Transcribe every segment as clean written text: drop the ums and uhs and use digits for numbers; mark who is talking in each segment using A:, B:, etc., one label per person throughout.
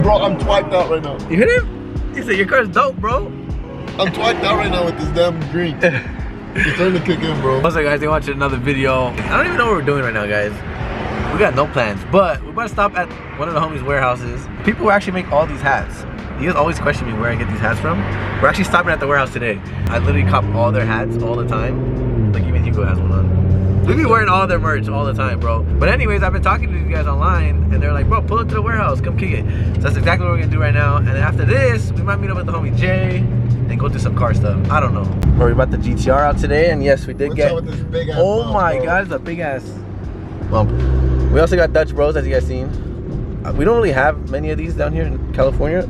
A: Bro, I'm twiped out right now.
B: You hit him? He said your car's dope, bro.
A: I'm twiped out right now with this damn green. It's starting to kick in, bro.
B: What's up, guys? They watching another video. I don't even know what we're doing right now, guys. We got no plans, but we're about to stop at one of the homies' warehouses. People who actually make all these hats. You guys always question me where I get these hats from. We're actually stopping at the warehouse today. I literally cop all their hats all the time. Like even Hugo has one on. We be wearing all their merch all the time, bro. But anyways, I've been talking to these guys online and they're like, bro, pull up to the warehouse, come kick it. So that's exactly what we're gonna do right now. And then after this, we might meet up with the homie Jay and go do some car stuff. I don't know. Bro, we brought the GTR out today, and yes, we did get.
A: With this big ass
B: oh
A: bump,
B: my
A: bro.
B: god, it's a big ass bump. We also got Dutch Bros, as you guys seen. We don't really have many of these down here in California.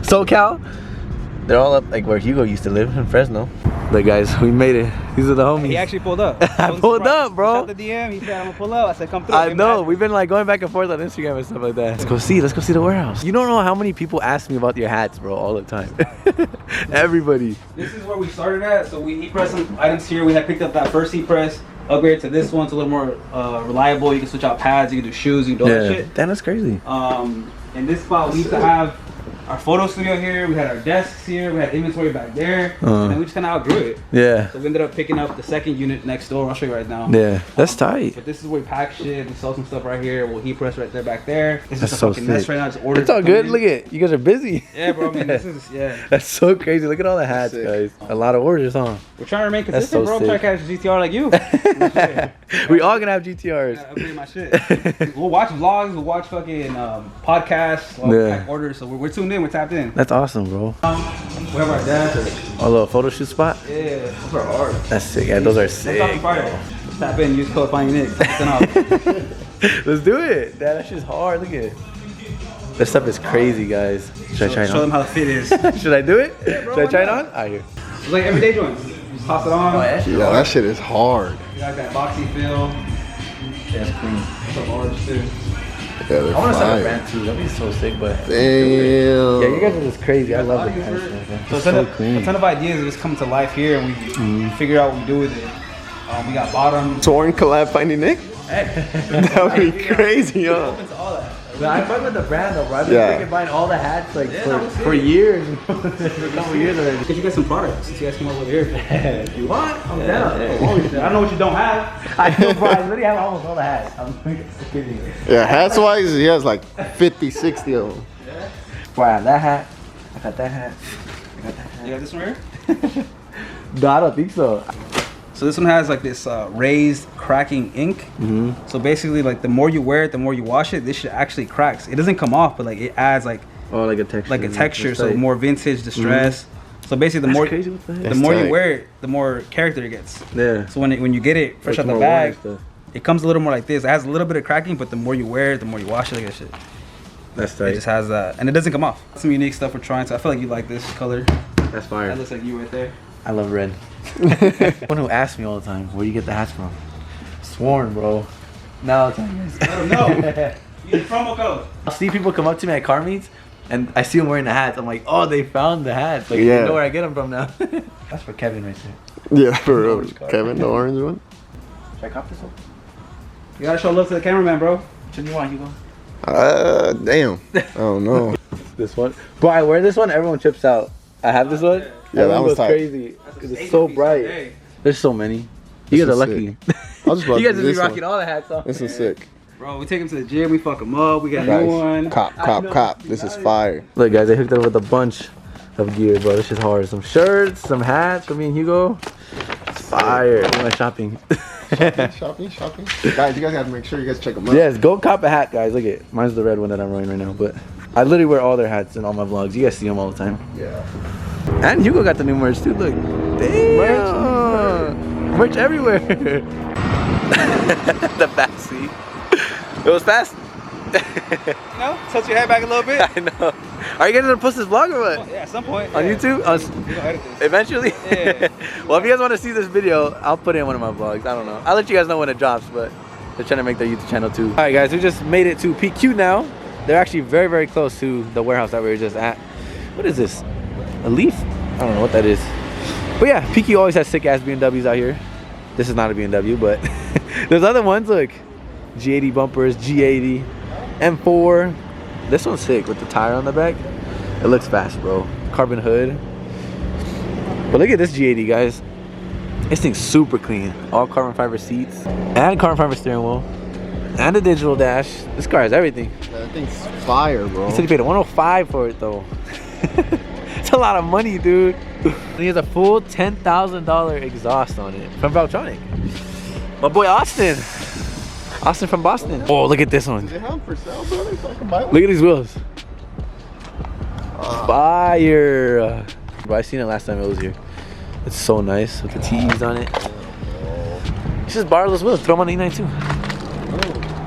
B: SoCal. They're all up like where Hugo used to live in Fresno. Look, guys, we made it. These are the homies.
C: He actually pulled up.
B: I pulled up, bro.
C: He shot the DM. He said, "I'm gonna pull up." I said, "Come through."
B: I know. We've been like going back and forth on Instagram and stuff like that. Let's go see the warehouse. You don't know how many people ask me about your hats, bro, all the time. Everybody.
C: This is where we started at. So we heat pressed some items here. We had picked up that first heat press, upgraded to this one. It's a little more reliable. You can switch out pads. You can do shoes. You can do all that shit.
B: Damn, that's crazy.
C: In this spot, we used to have our photo studio here. We had our desks here. We had inventory back there. And then we just kind of outgrew it.
B: Yeah.
C: So we ended up picking up the second unit next door. I'll show you right now.
B: Yeah, that's tight.
C: But this is where we pack shit. We sell some stuff right here. We'll heat press right there, back there. This
B: That's
C: is a
B: so
C: fucking mess
B: sick.
C: right now. Just ordered.
B: It's all good. Look at you guys are busy.
C: Yeah, bro. I mean, this is
B: That's so crazy. Look at all the hats, guys. A lot of orders, huh?
C: We're trying to remain
B: That's
C: consistent,
B: so
C: bro. I'm trying to catch a GTR like you.
B: We all gonna have GTRs.
C: Upgrade my shit. We'll watch vlogs. We'll watch fucking podcasts. Pack orders. So we're tuned in. We're tapped in.
B: That's awesome, bro.
C: We have our desk.
B: A little photo shoot spot.
C: Yeah, those are ours.
B: That's sick. Yeah, those are sick.
C: Tap in. Use code FindingNick.
B: Let's do it. That shit's hard. Look at it. This stuff is crazy, guys. Should I try it on?
C: Show them how the fit is.
B: Should I do it?
C: Yeah, bro,
B: Should I
C: why
B: try it
C: not?
B: on? Alright, here.
C: It's like everyday joints. Just toss it on.
A: Yeah, that shit is hard.
C: You got that boxy feel.
B: Yeah, it's clean.
C: Some orange too.
A: Yeah, they're
B: I want to start a
A: fire.
B: brand too. That'd be so sick, but
A: Damn.
B: yeah, you guys are just crazy. I love the brand.
C: So a ton of ideas just come to life here, and we figure out what we do with it. We got bottom.
A: Torn collab FindingNick? That would be crazy, huh?
C: Open to all that.
B: I fuck with the brand though, bro. I've been
A: Yeah.
B: freaking buying all the hats like
C: Yeah,
B: for years. For a couple years already.
C: Get you guys some products since you guys came over here.
B: If you want, I'm down.
C: I don't know what you don't have.
B: I know, bro. I literally have almost all the hats. I'm kidding.
A: Yeah, hats wise, he has like 50, 60 of them.
B: Bro, I have that hat. I got that hat. I got that hat.
C: You got this one here?
B: No, I don't think so.
C: So this one has like this raised cracking ink. So basically, like the more you wear it, the more you wash it, this shit actually cracks. It doesn't come off, but like it adds like
B: a texture.
C: like a texture, so more vintage distress. So basically, the more
B: crazy. What the heck?
C: the more
A: tight.
C: you wear it, the more character it gets.
B: Yeah.
C: So when you get it fresh out the bag, it comes a little more like this. It has a little bit of cracking, but the more you wear it, the more you wash it. Like that shit.
B: That's
C: It
B: tight.
C: just has that, and it doesn't come off. Some unique stuff we're trying. So I feel like you like this color.
B: That's fire.
C: That looks like you right there.
B: I love red. One who asks me all the time, where do you get the hats from? Sworn, bro. Now I'll tell you guys.
C: Let them know. Use the promo code.
B: I'll see people come up to me at car meets, and I see them wearing the hats. I'm like, oh, they found the hats. Like,
A: Yeah.
B: you know where I get them from now. That's for Kevin right there.
A: Yeah, for real. Kevin, the orange one?
B: Should I cop this one?
C: You gotta show love to the cameraman, bro.
B: Which one you want, Hugo?
A: Damn. I don't know.
B: This one. Bro, I wear this one, everyone trips out. I have this one.
A: Yeah, that
B: Everyone
A: was
B: goes
A: tight.
B: crazy. Because it's so bright. There's so many. You guys are
A: is
B: lucky.
A: I was about
B: You
A: to
B: guys
A: do
B: just be
A: this
B: rocking
A: one.
B: all the hats off.
A: This is sick.
C: Bro, we take him to the gym, we fuck him up, we got a
A: Guys,
C: new one.
A: cop. This is fire.
B: Look, guys, I hooked up with a bunch of gear, bro. This is hard. Some shirts, some hats for me and Hugo. It's fire. Look at my shopping.
A: Shopping. Guys, you guys have to make sure you guys check them out.
B: Yes, go cop a hat, guys. Look at it. Mine's the red one that I'm wearing right now, but I literally wear all their hats in all my vlogs. You guys see them all the time.
A: Yeah.
B: And Hugo got the new merch too. Look, damn, merch everywhere. The fast seat. It was fast.
C: You know, tilt your head back a little bit.
B: I know. Are you guys gonna post this vlog or what?
C: Yeah, at some point.
B: On
C: yeah.
B: YouTube?
C: We're gonna edit this.
B: Eventually?
C: Yeah.
B: Well, if you guys want to see this video, I'll put it in one of my vlogs. I don't know. I'll let you guys know when it drops, but they're trying to make their YouTube channel too. All right, guys, we just made it to PQ now. They're actually very, very close to the warehouse that we were just at. What is this? A Leaf? I don't know what that is. But yeah, PQ always has sick ass BMWs out here. This is not a BMW, but there's other ones. Look, G80 bumpers, G80, M4. This one's sick with the tire on the back. It looks fast, bro. Carbon hood. But look at this G80, guys. This thing's super clean. All carbon fiber seats and carbon fiber steering wheel and a digital dash. This car has everything.
A: That thing's fire, bro.
B: He said he paid $105 for it though. It's a lot of money, dude. And he has a full $10,000 exhaust on it from Valtronic. My boy Austin. Austin from Boston. Oh, look at this one.
A: Do they have them for sale, brother? So I can buy one?
B: Look at these wheels. Fire. Bro, I seen it last time it was here. It's so nice with the T's on it. You just borrow those wheels, throw them on the E9 too.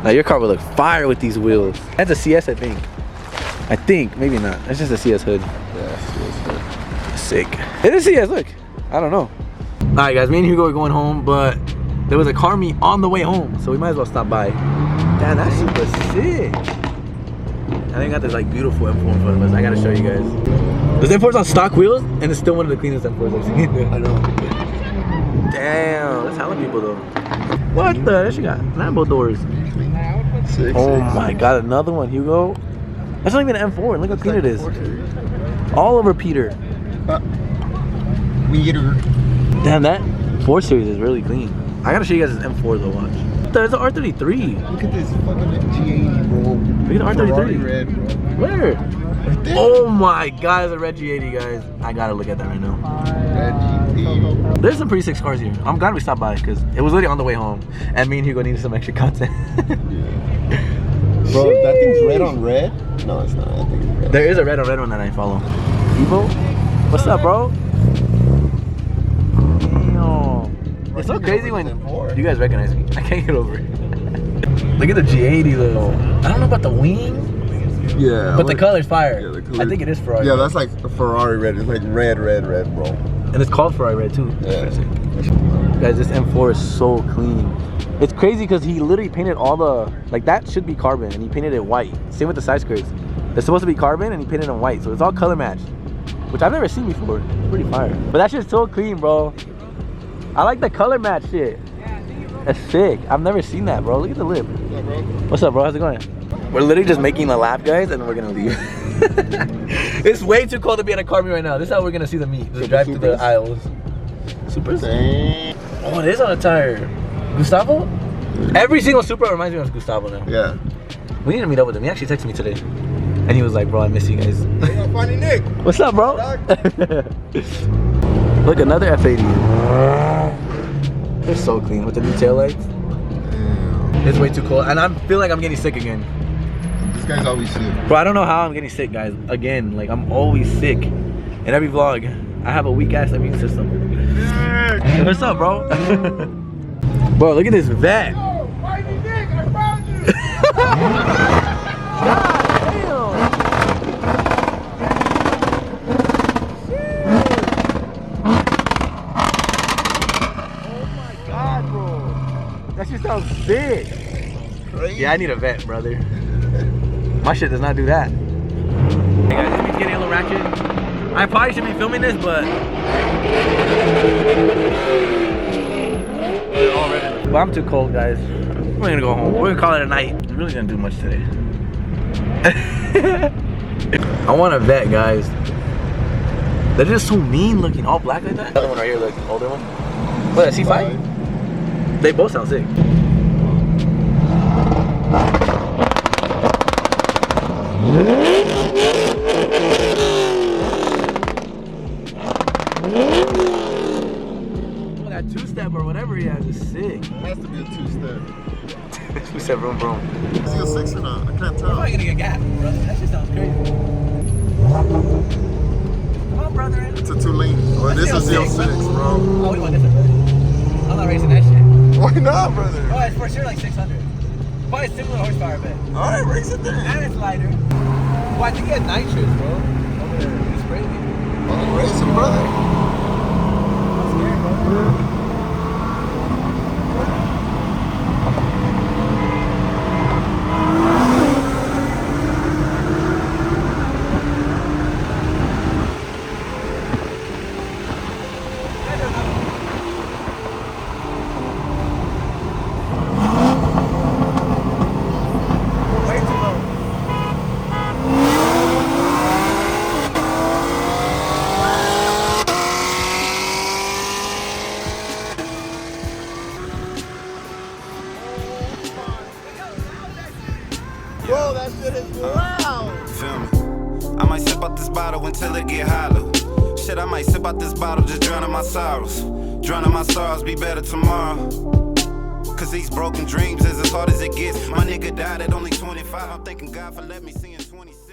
B: Now your car would look fire with these wheels. That's a CS, I think. I think, maybe not. It's just a CS hood.
A: Yeah, CS hood.
B: Sick. It is CS, look. I don't know. All right, guys, me and Hugo are going home, but there was a car meet on the way home, so we might as well stop by. Damn, that's super sick. I think I got this like beautiful M4 in front of us. I gotta show you guys. This M4's on stock wheels, and it's still one of the cleanest M4s I've seen.
A: I know.
B: Damn, that's hella people though. What the? She got Lambo doors.
A: Sick,
B: Oh
A: sick.
B: my god, another one, Hugo. That's not even an M4. Look how clean it is. All over Peter. Damn, that 4 Series is really clean. I gotta show you guys this M4 though, watch. There's an R33.
A: Look at this fucking G80, bro.
B: Look at the
A: Ferrari
B: R33.
A: red, bro.
B: Where?
A: Right there.
B: Oh my god, it's a red G80, guys. I gotta look at that right now.
A: Red G80.
B: There's some pretty sick cars here. I'm glad we stopped by because it was literally on the way home. And me and Hugo needed some extra content.
A: Bro, that thing's red on red? No, it's not. I think it's red.
B: There is a red on red one that I follow. Evo? What's up, bro? Damn. It's so crazy when you guys recognize me. I can't get over it. Look at the G80 though. I don't know about the wing,
A: Yeah.
B: but the color's fire.
A: Yeah, the color.
B: I think it is Ferrari.
A: Yeah, that's like a Ferrari red. It's like red, bro.
B: And it's called Ferrari red too.
A: Yeah.
B: Guys, this M4 is so clean. It's crazy because he literally painted all the, like that should be carbon and he painted it white. Same with the side skirts. They're supposed to be carbon and he painted them white. So it's all color matched, which I've never seen before. It's pretty fire. But that shit's so clean, bro. I like the color match shit. That's sick. I've never seen that, bro. Look at the lip. What's up, bro? How's it going? We're literally just making a lap, guys, and we're gonna leave. It's way too cold to be at a car meet right now. This is how we're gonna see the meet. Just drive through the aisles. Super. Oh, it is on a tire. Gustavo? Every single Supra reminds me of Gustavo now.
A: Yeah.
B: We need to meet up with him. He actually texted me today. And he was like, bro, I miss you guys.
A: Hey, FindingNick.
B: What's up, bro? Look, another F80. They're so clean with the new taillights. It's way too cold. And I feel like I'm getting sick again.
A: This guy's always sick.
B: Bro, I don't know how I'm getting sick, guys. Again, like I'm always sick. In every vlog, I have a weak ass immune system. Hey, what's up, bro? Bro, look at this vet.
A: FindingNick, I found you.
B: That shit sounds sick.
A: Crazy.
B: Yeah, I need a vet, brother. My shit does not do that. Hey guys, it's getting a little ratchet. I probably should be filming this, but I'm too cold, guys. We're gonna go home. We're gonna call it a night. I'm really gonna do much today. I want a vet, guys. They're just so mean looking, all black like that. Another one right here, like the older one. What, a C5? They both sound sick. Oh, that two-step or whatever he has is sick.
A: It has to be a two-step.
B: Two-step vroom vroom.
A: Is he a 6 or not? I can't tell.
B: I'm probably gonna get gas, brother. That shit sounds crazy. Come on, brother.
A: It's a 2-lane. Well, this is the 06, bro.
B: Oh, we want this one, brother. I'm not racing that shit.
A: Why not, brother?
B: Oh, it's for sure like 600. Probably similar horsepower, I bet.
A: Alright, race it then.
B: And it's lighter. Well, I think he had nitrous, bro. Over there. He sprayed me.
A: Well, race it, brother.
B: I'm scared, bro.
A: that shit is loud.
D: Feel me? I might sip out this bottle until it get hollow. Shit, I might sip out this bottle, just drowning my sorrows. Drowning my sorrows, be better tomorrow. Cause these broken dreams is as hard as it gets. My nigga died at only 25. I'm thanking God for letting me see in 26.